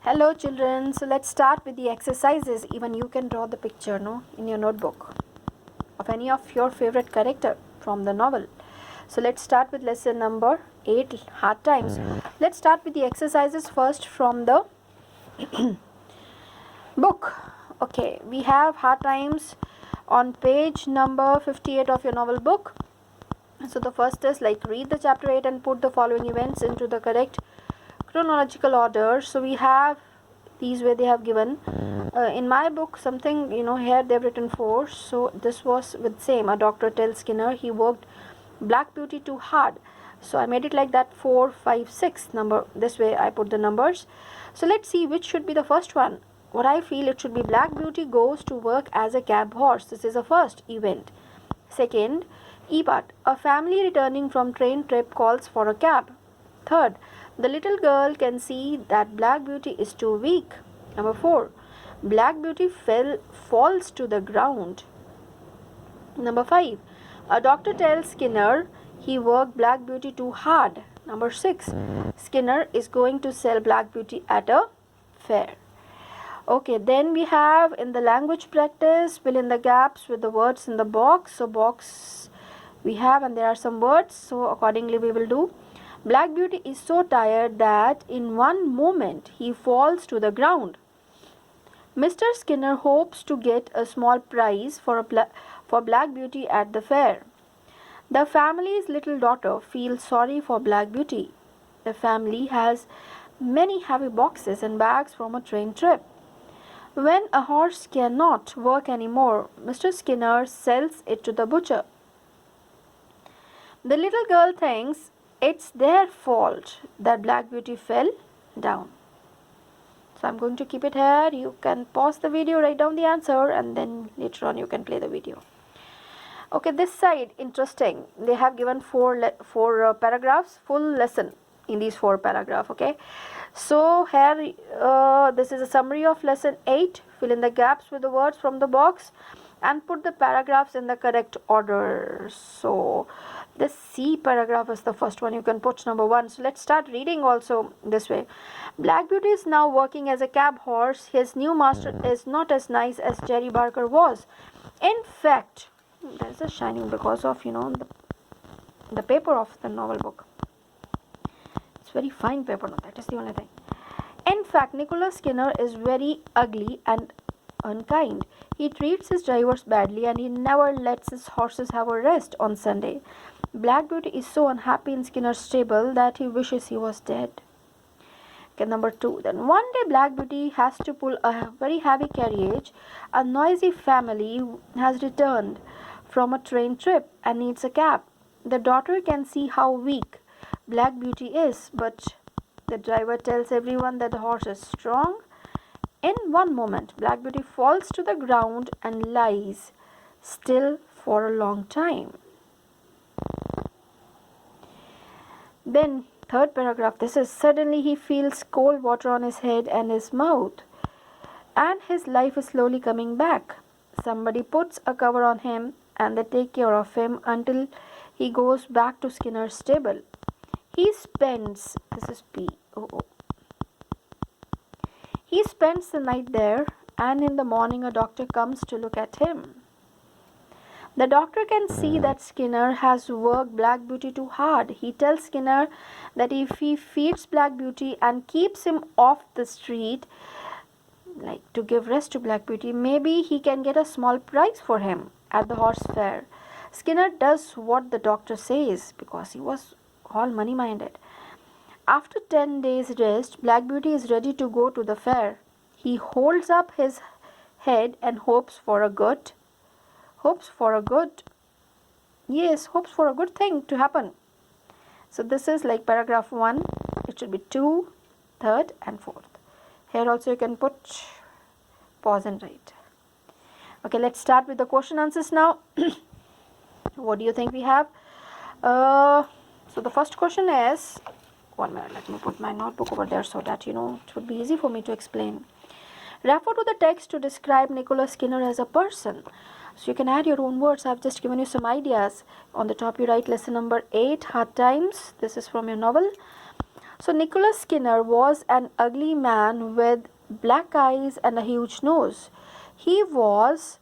Hello children, so let's start with the exercises. Even you can draw the picture in your notebook of any of your favorite character from the novel. So let's start with lesson number 8, hard times. Let's start with the exercises first from the book. Okay, we have hard times on page number 58 of your novel book. So the first is like read the chapter 8 and put the following events into the correct chronological order. So we have these where they have given in my book something here they've written 4. So this was with same, a doctor tells Skinner he worked Black Beauty too hard. So I made it like that, 4, 5, 6 number. This way I put the numbers. So let's see which should be the first one. What I feel it should be Black Beauty goes to work as a cab horse. This is the first event. Second, E-part, a family returning from train trip calls for a cab. Third, the little girl can see that Black Beauty is too weak. Number 4, Black Beauty falls to the ground. Number 5, a doctor tells Skinner he worked Black Beauty too hard. Number 6, Skinner is going to sell Black Beauty at a fair. Okay, then we have in the language practice, fill in the gaps with the words in the box. So box we have and there are some words, so accordingly we will do. Black Beauty is so tired that in one moment he falls to the ground. Mr. Skinner hopes to get a small prize for Black Beauty at the fair. The family's little daughter feels sorry for Black Beauty. The family has many heavy boxes and bags from a train trip. When a horse cannot work anymore, Mr. Skinner sells it to the butcher. The little girl thinks it's their fault that Black Beauty fell down. So I'm going to keep it here. You can pause the video, write down the answer, and then later on you can play the video. Okay, this side, interesting. They have given four paragraphs, full lesson in these 4 paragraphs. Okay, so here this is a summary of lesson 8. Fill in the gaps with the words from the box and put the paragraphs in the correct order. So this C paragraph is the first one. You can put number 1. So let's start reading also this way. Black Beauty is now working as a cab horse. His new master is not as nice as Jerry Barker was. In fact, there's a shining because of the paper of the novel book. It's very fine paper. No, that is the only thing. In fact, Nicholas Skinner is very ugly and unkind. He treats his drivers badly and he never lets his horses have a rest on Sunday. Black Beauty is so unhappy in Skinner's stable that he wishes he was dead. Okay, number 2. Then one day Black Beauty has to pull a very heavy carriage. A noisy family has returned from a train trip and needs a cab. The daughter can see how weak Black Beauty is, but the driver tells everyone that the horse is strong. In one moment, Black Beauty falls to the ground and lies still for a long time. Then, 3rd paragraph, this is suddenly he feels cold water on his head and his mouth, and his life is slowly coming back. Somebody puts a cover on him and they take care of him until he goes back to Skinner's stable. He spends, this is P, he spends the night there, and in the morning a doctor comes to look at him. The doctor can see that Skinner has worked Black Beauty too hard. He tells Skinner that if he feeds Black Beauty and keeps him off the street, like to give rest to Black Beauty, maybe he can get a small prize for him at the horse fair. Skinner does what the doctor says because he was all money-minded. After 10 days rest, Black Beauty is ready to go to the fair. He holds up his head and hopes for a good thing to happen. So this is like paragraph 1. It should be 2, 3rd and 4th. Here also you can put pause and write. Okay, let's start with the question answers now. What do you think we have? So the first question is, 1 minute, let me put my notebook over there so that it would be easy for me to explain. Refer to the text to describe Nicholas Skinner as a person. So you can add your own words. I've just given you some ideas. On the top you write lesson number 8, hard times. This is from your novel. So Nicholas Skinner was an ugly man with black eyes and a huge nose. He was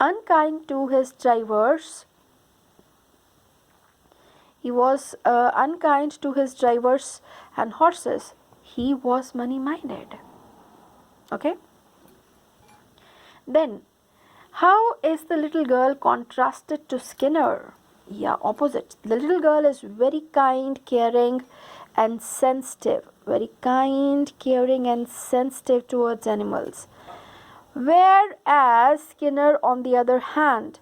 unkind to his drivers. He was unkind to his drivers and horses. He was money-minded. Okay. Then, how is the little girl contrasted to Skinner? Yeah, opposite. The little girl is very kind, caring, and sensitive. Very kind, caring, and sensitive towards animals. Whereas Skinner, on the other hand,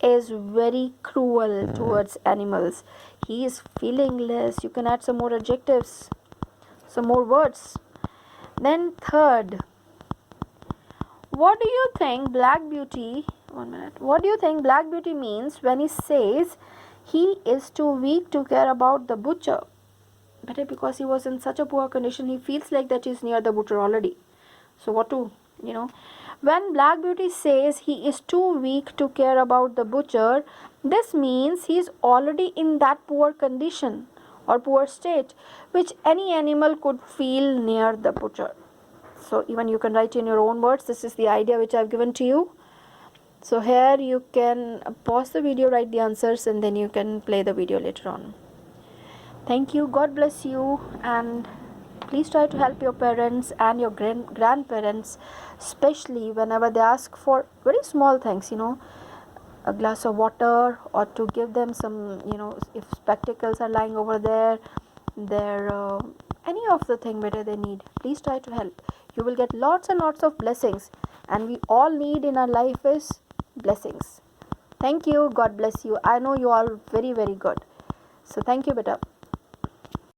is very cruel towards animals. He is feelingless. You can add some more adjectives, some more words. Then third, what do you think Black Beauty, what do you think Black Beauty means when he says he is too weak to care about the butcher? Better, because he was in such a poor condition, he feels like that he's near the butcher already. So what to, when Black Beauty says he is too weak to care about the butcher, this means he is already in that poor condition or poor state which any animal could feel near the butcher. So even you can write in your own words. This is the idea which I've given to you. So here you can pause the video, write the answers, and then you can play the video later on. Thank you. God bless you. And please try to help your parents and your grandparents, especially whenever they ask for very small things, a glass of water, or to give them some, if spectacles are lying over there, any of the thing whether they need. Please try to help. You will get lots and lots of blessings, and we all need in our life is blessings. Thank you. God bless you. I know you are very, very good. So thank you, beta.